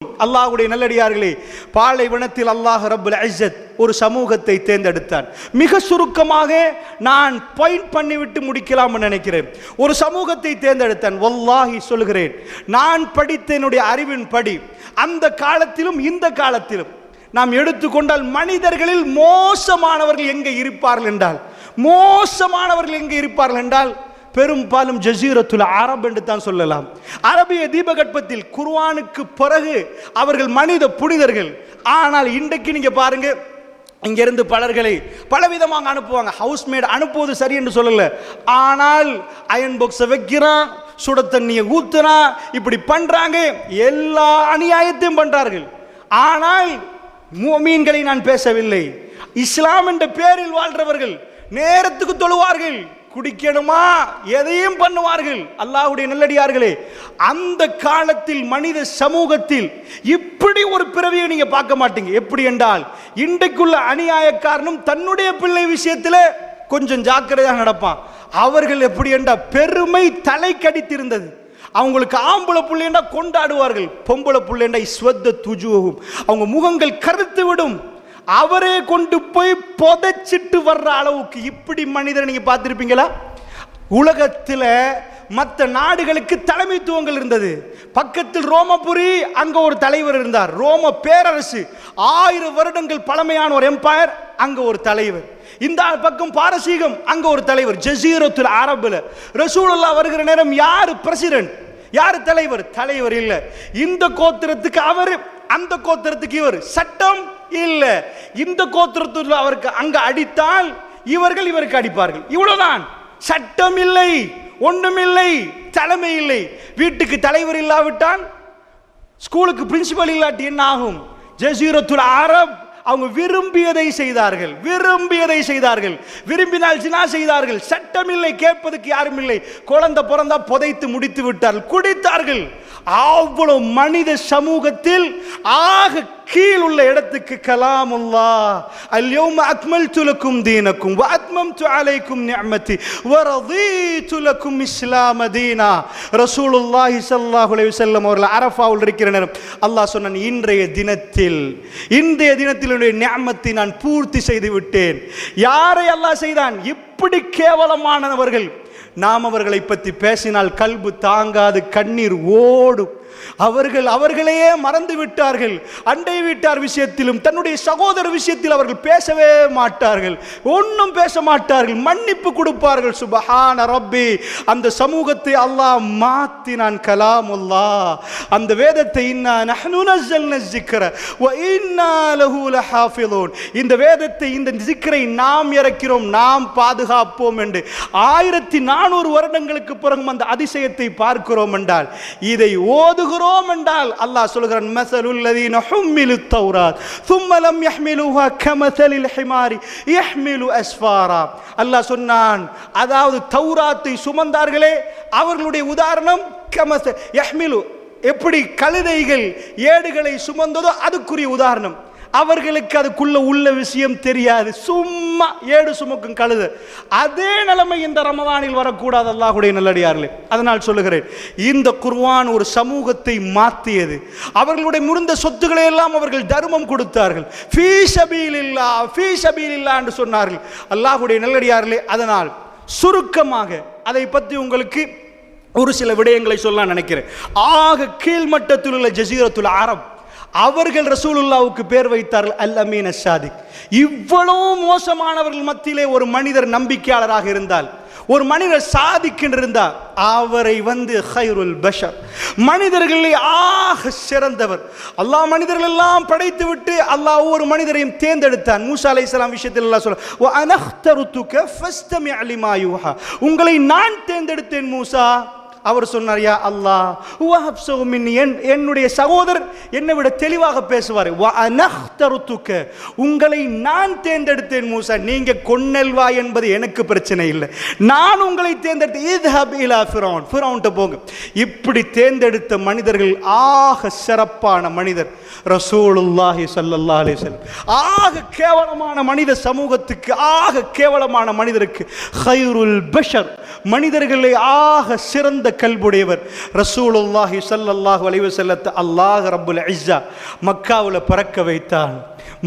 அல்லாஹ்வுடைய நல்லடியார்களே, பாலைவனத்தில் அல்லாஹ் ரப்புல் இஸ்ஸத் ஒரு சமூகத்தை தேர்ந்தெடுத்தான். மிக சுருக்கமாக நான் பாயிண்ட் பண்ணிவிட்டு முடிக்கலாம்னு நினைக்கிறேன். ஒரு சமூகத்தை தேர்ந்தெடுத்தான். வல்லாஹி சொல்கிறேன், நான் படித்த என்னுடைய அறிவின் படி அந்த காலத்திலும் இந்த காலத்திலும் நாம் எடுத்துக்கொண்டால் மனிதர்களில் மோசமானவர்கள் எங்கே இருப்பார்கள் என்றால் பெரும்பாலும் ஜஸீரத்துல் அரப் என்று தான் சொல்லலாம். அரபிய தீபகற்பத்தில் குர்ஆனுக்கு பிறகு அவர்கள் மனித புனிதர்கள். ஆனால் இன்றைக்கு நீங்க பாருங்க, இங்கிருந்து பலர்களை பலவிதமாக அனுப்புவாங்க. ஹவுஸ்மேட் அனுப்புவது சரி என்று சொல்லல, ஆனால் அயன் பாக்ஸை வைக்கிறான், சுட தண்ணியை ஊத்துறான், இப்படி பண்றாங்க, எல்லா அநியாயத்தையும் பண்றார்கள். ஆனால் முஃமின்களை நான் பேசவில்லை. இஸ்லாம் என்ற பேரில் வாழ்றவர்கள் நேரத்துக்கு தொழுவார்கள், குடிக்கணுமா எதையும் பண்ணுவார்கள். அல்லாஹ்வுடைய நல்லடியார்களே, அந்த காலத்தில் மனித சமூகத்தில் இப்படி ஒரு பிறவியை நீங்க பார்க்க மாட்டீங்க. எப்படி என்றால், இன்றைக்குள்ள அநியாயக்காரனும் தன்னுடைய பிள்ளை விஷயத்தில் கொஞ்சம் ஜாக்கிரதையாக நடப்பான். அவர்கள் எப்படி என்றால் பெருமை தலை கடித்திருந்தது. அவங்களுக்கு ஆம்பளை புள்ளைண்டா கொண்டாடுவார்கள், பொம்பளை புள்ளைண்டா இஸ்வத்த துஜூஹும், அவங்க முகங்கள் கருத்து விடும். அவரே கொண்டு போய் புதைச்சிட்டு வர்ற அளவுக்கு இப்படி மனிதரை நீங்க பார்த்திருப்பீங்களா? உலகத்தில் மற்ற நாடுகளுக்கு தலைமைத்துவங்கள் இருந்தது. பக்கத்தில் ரோமபுரி, அங்க ஒரு தலைவர் இருந்தார். ரோம பேரரசு 1000 வருடங்கள் பழமையான ஒரு எம்பையர், அங்க ஒரு தலைவர். இந்த பக்கம் பாரசீகம், அங்க ஒரு தலைவர். ஜஸீரத்துல் அரபுல ரசூலுல்லாஹ் வருகிற நேரம் யாரு பிரசிடென்ட், யாரு தலைவர்? தலைவர் இல்ல. இந்த கோத்திரத்துக்கு அவர், அந்த கோத்திரத்துக்கு இவர். சட்டம் இல்ல. இந்த கோத்திரத்தில் அவருக்கு அங்க அடித்தால் இவர்கள் இவருக்கு அடிப்பார்கள். இவ்வளவுதான். சட்டம் இல்லை, ஒண்ணுமில்லை, தலைமை இல்லை. வீட்டுக்கு தலைவர் இல்லாவிட்டால், ஸ்கூலுக்கு பிரின்சிபல் இல்லாட்டி என்ன ஆகும்? ஜஸீரத்துல் அரப் அவங்க விரும்பியதை செய்தார்கள், விரும்பினால் ஜினா செய்தார்கள். சட்டம் இல்லை, கேட்பதற்கு யாரும் இல்லை. குழந்தை பிறந்தா புதைத்து முடித்து விட்டார்கள், குடித்தார்கள். அவ்வளவு மனித சமூகத்தில் ஆக கீழ் உள்ள இடத்துக்கு கலாமுல்லாஹ், அல்யௌம அக்மல்து லக்கும் தீனக்கும் வ அத்மம்து அலைக்கும் நிஅமதி வ ரதீது லக்கும் இஸ்லாம் தீனா. ரசூலுல்லாஹி ஸல்லல்லாஹு அலைஹி வஸல்லம் அவர்கள் அரஃபாவில் இருக்கிற நேரம் அல்லாஹ் சொன்னான், இன்றைய தினத்தில் என்னுடைய நிஅமத்தை நான் பூர்த்தி செய்து விட்டேன். யாரை அல்லாஹ் செய்தான்? இப்படி கேவலமானவர்கள். நாம் அவர்களை பற்றி பேசினால் கல்பு தாங்காது, கண்ணீர் ஓடும். அவர்களையே மறந்து விட்டார்கள். அண்டை வீட்டார் விஷயத்திலும் தன்னுடைய சகோதர விஷயத்தில் அவர்கள் பேசவே மாட்டார்கள், ஒன்றும் பேச மாட்டார்கள், மன்னிப்பு கொடுப்பார்கள். சுபஹான ரப்பி, அந்த சமூகத்தை அல்லாஹ் மாத்தினான். கலாமுல்லாஹ், அந்த வேதத்தை இன்னா நஹ்னு நஸல்னா ஸிக்ர வ இன்னா லஹு லஹாஃபிலூன், இந்த வேதத்தை, இந்த ஸிக்ரை நாம் இறக்கிறோம், நாம் பாதுகாப்போம் என்று 1400 வருடங்களுக்கு பிறகு அந்த அதிசயத்தை பார்க்கிறோம் என்றால், இதை ஓதுகிறோம் என்றால் அல்லாஹ் சொல்கிறான், மஸலுல் லதீன ஹும்மிலுத் தௌராத் ثم لم يحملوها كمثل الحمار يحمل اسفارا. அல்லாஹ் சொன்னான், அதாவது தௌராத்தை சுமந்தார்களே அவர்களுடைய உதாரணம் கமஸ யஹ்மிலு, எப்படி கழுதைகள் ஏடுகளை சுமந்ததோ அதுக்குரிய உதாரணம். அவர்களுக்கு அதுக்குள்ள உள்ள விஷயம் தெரியாது, சும்மா ஏடு சுமக்கும் கழுது. அதே நிலைமை இந்த ரமதானில் வரக்கூடாது அல்லாஹ்வுடைய நல்லடியார்களே. அதனால் சொல்லுகிறேன், இந்த குர்ஆன் ஒரு சமூகத்தை மாற்றியது. அவர்களுடைய முடிந்த சொத்துக்களை எல்லாம் அவர்கள் தர்மம் கொடுத்தார்கள். ஃபீ ஸபீலில்லாஹ், ஃபீ ஸபீலில்லாஹ் என்று சொன்னார்கள் அல்லாஹ்வுடைய நல்லடியார்களே. அதனால் சுருக்கமாக அதை பற்றி உங்களுக்கு ஒரு சில விடயங்களை சொல்ல நினைக்கிறேன். ஆக கீழ்மட்டத்தில் உள்ள ஜஸீரத்துல் அரப், அவர்கள் ரசூலுல்லாவுக்கு பேர் வைத்தார்கள் அல் அமீன் அஸ்ஸாதிக். இவ்வளவு மோசமானவர்கள் மத்தியிலே ஒரு மனிதர் நம்பிக்கையாளராக இருந்தால், ஒரு மனிதர் சாதிக்கின்றிருந்தால், அவரை ஹைருல் பஷர், மனிதர்களிலே ஆக சிறந்தவர். அல்லாஹ் மனிதர்கள் எல்லாம் படைத்து விட்டு அல்லாஹ் ஒவ்வொரு மனிதரையும் தேர்ந்தெடுத்தான். மூசா அலைஹிஸ்ஸலாம் விஷயத்தில் அல்லாஹ் சொல்றான், வ அனக்தருதுக ஃபஸ்தமி லிமா யூஹா, உங்களை நான் தேர்ந்தெடுத்தேன் மூசா. அவர் சொன்னார், யா அல்லாஹ் வஹப்ஸு மின்னி, என்னுடைய சகோதரர் என்னை விட தெளிவாக பேசுவார். வ அனக்தருதுக, உங்களை நான் தேர்ந்தெடுத்தேன் மூசா, நீங்க கொன்னல்வா என்பது எனக்கு பிரச்சனை இல்லை, நான் உங்களை தேர்ந்தெடுத்து இத்ஹப் இலா ஃபிரௌன், ஃபிரௌன்ட்ட போங்க. இப்படி தேர்ந்தெடுத்த மனிதர்கள் ஆக சிறப்பான மனிதர் ரசூலுல்லாஹி ஸல்லல்லாஹு அலைஹி வஸல்லம். ஆக கேவலமான மனித சமூகத்துக்கு, ஆக கேவலமான மனிதருக்கு ஹைருல் பஷர் மனிதர்களே ஆக சிறந்த கல்புடையவர் ரசூலுல்லாஹி ஸல்லல்லாஹு அலைஹி வஸல்லத்தை அல்லாஹ் ரப்புல் இஸ்ஸா மக்காவுல பறக்க வைத்தான்.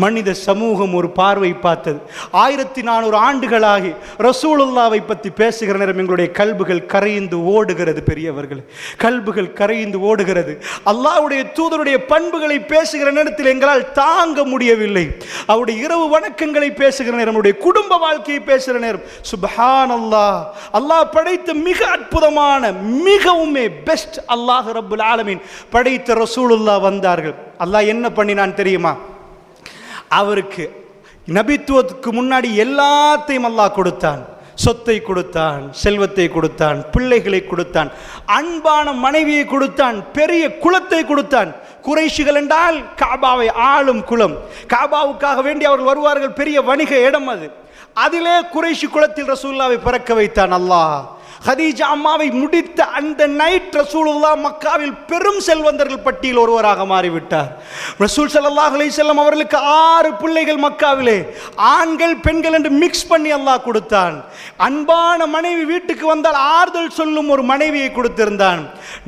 மனித சமூகம் ஒரு பார்வை பார்த்தது. 1400 ஆண்டுகளாகி ரசூலுல்லாவை பற்றி பேசுகிற நேரம் எங்களுடைய கல்புகள் கரைந்து ஓடுகிறது. பெரியவர்களே, கல்புகள் கரைந்து ஓடுகிறது. அல்லாஹ்வுடைய தூதருடைய பண்புகளை பேசுகிற நேரத்தில் எங்களால் தாங்க முடியவில்லை. அவருடைய இரவு வணக்கங்களை பேசுகிற நேரம், அவருடைய குடும்ப வாழ்க்கையை பேசுகிற நேரம், சுப்ஹானல்லாஹ், அல்லாஹ் படைத்த மிக அற்புதமான மிகவுமே பெஸ்ட் அல்லாஹ் ரப்புல் ஆலமீன் படைத்த ரசூலுல்லாஹ் வந்தார்கள். அல்லாஹ் என்ன பண்ணினான் தெரியுமா? அவருக்கு நபித்துவத்துக்கு முன்னாடி எல்லாத்தையும் அல்லாஹ் கொடுத்தான். சொத்தை கொடுத்தான், செல்வத்தை கொடுத்தான், பிள்ளைகளை கொடுத்தான், அன்பான மனைவியை கொடுத்தான், பெரிய குலத்தை கொடுத்தான். குறைஷிகள் என்றால் காபாவை ஆளும் குலம். காபாவுக்காக வேண்டி அவர்கள் வருவார்கள். பெரிய வணிக இடம் அது. அதிலே குறைஷி குலத்தில் ரசூலுல்லாவை பிறக்க வைத்தான் அல்லாஹ். ஹதீஜா அம்மாவை முடித்த அந்த நைட் ரசூலுல்லாஹ் மக்காவில் பெரும் செல்வந்தர்கள் பட்டியல் ஒருவராக மாறிவிட்டார். ரசூல் ஸல்லல்லாஹு அலைஹி வஸல்லம் அவர்களுக்கு 6 பிள்ளைகள் மக்காவிலே, ஆண்கள் பெண்கள் என்று மிக்ஸ் பண்ணி அல்லாஹ் கொடுத்தான். அன்பான மனைவி வீட்டுக்கு வந்தால் ஆறுதல் சொல்லும் ஒரு மனைவியை கொடுத்திருந்தான்.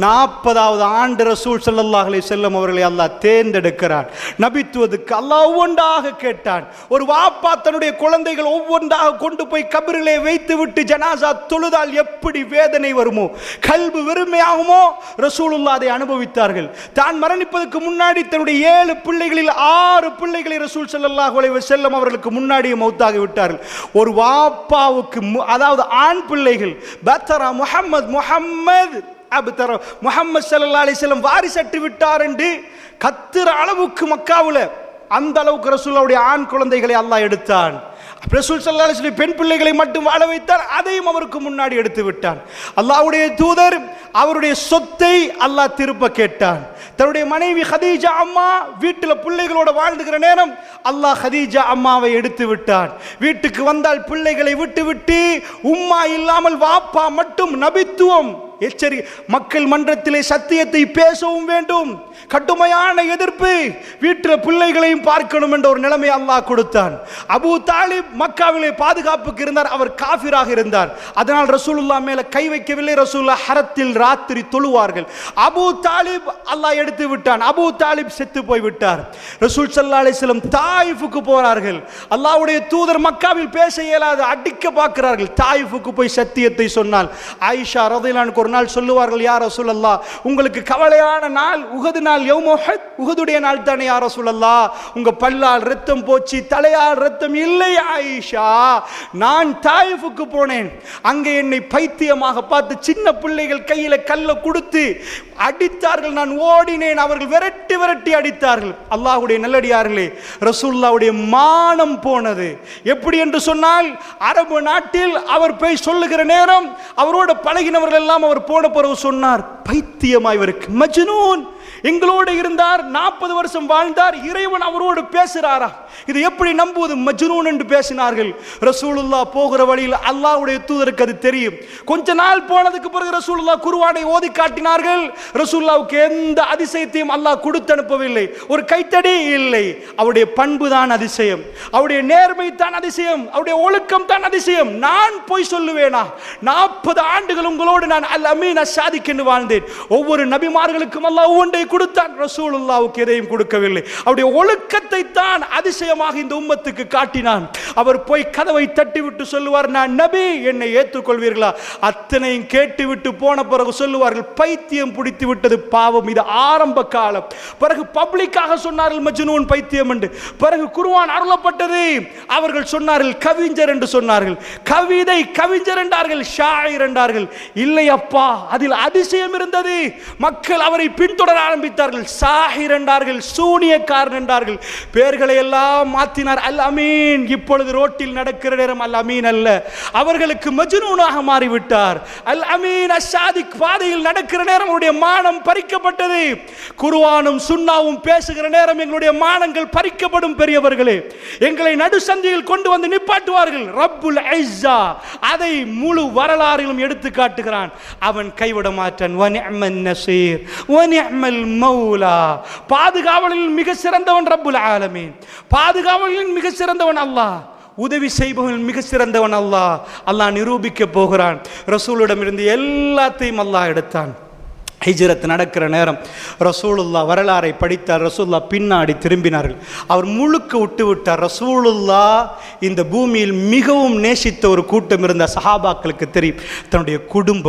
40வது ஆண்டு ரசூல் ஸல்லல்லாஹு அலைஹி வஸல்லம் அவர்களை அல்லாஹ் தேர்ந்தெடுக்கிறான். நபித்துவத்துக்கு அல்லாஹ் ஒவ்வொன்றாக கேட்டான். ஒரு வாப்பா தன்னுடைய குழந்தைகள் ஒவ்வொன்றாக கொண்டு போய் கபரிலே வைத்து விட்டு ஜனாசா தொழுதால் எப்படி வேதனை வருமோ, கல்பு வெறுமையாகுமோ, ரசூலுல்லாஹ் அதை அனுபவித்தார்கள். தான் மரணிப்பதற்கு முன்னாடி தன்னுடைய 7 பிள்ளைகளில் 6 பிள்ளைகளை ரசூல் ஸல்லல்லாஹு அலைஹி வஸல்லம் அவர்களுக்கு முன்னாடியே மௌத்தாகி விட்டார்கள். ஒரு வாப்பாவுக்கு, அதாவது ஆண் பிள்ளைகள், பத்ரா முஹம்மது அபுதர் முஹம்மது ஸல்லல்லாஹு அலைஹி வஸல்லம் வாரிசற்று விட்டார் என்று கத்துற அளவுக்கு மக்காவுல அந்த அளவுக்கு ரசூலுல்லாஹ்வுடைய ஆண் குழந்தைகளை அல்லாஹ் எடுத்தான். ரசூல் ஸல்லல்லாஹு அலைஹி வஸல்லம் பெண் பிள்ளைகளை மட்டும் வாழ வைத்தார். அதையும் அவருக்கு முன்னாடி எடுத்து விட்டான். அல்லாஹ்வுடைய தூதர் அவருடைய சொத்தை அல்லாஹ் திருப்ப கேட்டான். தன்னுடைய மனைவி ஹதீஜா அம்மா வீட்டில் பிள்ளைகளோட வாழ்ந்துகிற நேரம் அல்லாஹ் ஹதீஜா அம்மாவை எடுத்து விட்டான். வீட்டுக்கு வந்தால் பிள்ளைகளை விட்டு விட்டு உம்மா இல்லாமல் வாப்பா மட்டும் நபித்துவம் எச்சரி. மக்கள் மன்றத்திலே சத்தியத்தை பேசவும் வேண்டும், கடுமையான எதிர்ப்பு, வீட்டில் பிள்ளைகளையும் பார்க்கணும் என்ற ஒரு நிலைமை அல்லாஹ் கொடுத்தான். அபூ தாலிப் மக்காவிலே பாதுகாப்புக்கு இருந்தார். அவர் காஃபிராக இருந்தார். அதனால் ரசூலுல்லாஹ் மேல கை வைக்கவில்லை. ரசூலுல்லாஹ் ஹரத்தில் ராத்திரி தொழுவார்கள். அபூ தாலிப் அல்லாஹ் எடுத்து விட்டான். அபூ தாலிப் செத்து போய் விட்டார். ரசூல் ஸல்லல்லாஹு அலைஹி வஸல்லம் தாயிஃபுக்கு போறார்கள். அல்லாஹ்வுடைய தூதர் மக்காவில் பேச இயலாது, அடிக்க பார்க்கிறார்கள். தாயிஃபுக்கு போய் சத்தியத்தை சொன்னால் ஆயிஷா ரலியல்லாஹு அன்ஹா ஒரு நாள் சொல்லுவார்கள், யா ரசூலல்லாஹ், உங்களுக்கு கவலையான நாள் உஹது நாள், யௌம உஹத், உஹதுடைய நாள் தானே யா ரசூலல்லாஹ், உங்க பல்லால் ரத்தம் போச்சு, தலையால் ரத்தம் இல்லை ஆயிஷா. நான் தாயிஃபுக்கு போனேன். அங்கே என்னை பைத்தியமாக பார்த்து சின்ன பிள்ளைகள் கையில கல்ல கொடுத்து அடித்தார்கள். நான் ஓடினேன். அவர்கள் விரட்டி விரட்டி அடித்தார்கள். அல்லாஹ்வுடைய நல்லடியார்களே, ரசூலுல்லாஹ்வுடைய மானம் போனது. எப்படி என்று சொன்னால், அரபு நாட்டில் அவர் போய் சொல்லுகிற நேரம் அவரோட பழகினவர்கள் எல்லாம் அவர் போன பிறகு சொன்னார், பைத்தியமாய் இவருக்கு, மஜ்னூன், எங்களோடு இருந்தார், 40 வருஷம் வாழ்ந்தார், இறைவன் அவரோடு பேசுறாரா, இது எப்படி நம்புவது, மஜ்னூன் என்று பேசினார்கள். ரசூலுல்லாஹ் போகிற வழியில் அல்லாஹ்வுடைய தூதருக்கு அது தெரியும். கொஞ்ச நாள் போனதுக்கு பிறகு ரசூலுல்லாஹ் குர்ஆனை ஓதி காட்டினார்கள். ரசூலுல்லாஹ்வுக்கு எந்த அதிசயத்தையும் அல்லாஹ் கொடுத்து அனுப்பவில்லை. ஒரு கைத்தடி இல்லை. அவருடைய பண்பு தான் அதிசயம், அவருடைய நேர்மை தான் அதிசயம், அவருடைய ஒழுக்கம் தான் அதிசயம். நான் போய் சொல்லுவேனா? 40 ஆண்டுகள் உங்களோடு நான் அல் அமீன் அஷாதிக் என்று வாழ்ந்தேன். ஒவ்வொரு நபிமார்களுக்கும் அல்லாஹ் ஒன்றை கொடுத்தான், ரசூலுல்லாஹ்வுக்கு எதையும் கொடுக்கவில்லை. அவருடைய ஒழுக்கத்தை தான் அதிசயமாக இந்த உம்மத்துக்கு காட்டினான். அவர் போய் கதவை தட்டிவிட்டு சொல்லுவார், நான் நபி, என்னை ஏற்றுக்கொள்வீர்களா? அத்தனையும் கேட்டுவிட்டு போன பிறகு சொல்லுவார்கள், பைத்தியம் பிடித்து விட்டது, பாவம், இது ஆரம்ப காலம். பிறகு பப்ளிக்காக சொன்னார்கள் மஜ்னூன், பைத்தியம் என்று. பிறகு குர்ஆன் அருளப்பட்டது. அவர்கள் சொன்னார்கள் கவிஞர் என்று சொன்னார்கள், கவிதை கவிஞர் என்றார்கள், ஷாயிர் என்றார்கள். இல்லை அப்பா, அதில் அதிசயம் இருந்தது. மக்கள் அவரை பின்தொடர ஆரம்பித்தார்கள். சாஹிர் என்றார்கள், சூனியக்காரன் என்றார்கள். பெயர்களை எல்லாம் மாற்றினார். அல் அமீன். இப்பொழுது ரோட்டில் நடக்கிற நேரம் அல் அமீன் அல்ல, அவர்களுக்கு மஜ்னூனாக மாறிவிட்டார். அல் அமீன் அஷாதிக் பாதையில் நடக்கிற நேரம் அவருடைய மானம் பறிக்கப்பட்டது. குர்ஆனும் சுன்னாவும் பேசுகிற நேரம் எங்களுடைய மானங்கள் பறிக்கப்படும். பெரியவர்களே, எங்களை நடுசந்தியில் கொண்டு வந்து நிப்பாட்டுவார்கள். ரப்புல் இஸ்ஸா அதை முழு வரலாறிலும் எடுத்து காட்டுகிறான். அவன் கைவிட மாட்டான். வ நிஅமன் நஸீர் வ நிஅமல் மௌலா. பாதுகாவலில் மிக சிறந்தவன் ரப்புல் ஆலமீன், பாதுகாவலில் மிக சிறந்தவன் அல்லாஹ். உதவி செய்பவன் மிக சிறந்தவன் அல்லாஹ். அல்லாஹ் நிரூபிக்க போகிறான். ரசூலிடம் இருந்து எல்லாத்தையும் அல்லாஹ் எடுத்தான். ஹிஜ்ரத் நடக்கிற நேரம் ரசூலுல்லா வரலாறை படித்தார். ரசூலுல்லா பின்னாடி திரும்பினார்கள். அவர் முழுக்க விட்டு விட்டார். ரசூலுல்லா இந்த பூமியில் மிகவும் நேசித்த ஒரு கூட்டம் இருந்த சஹாபாக்களுக்கு தெரியும், தன்னுடைய குடும்பம்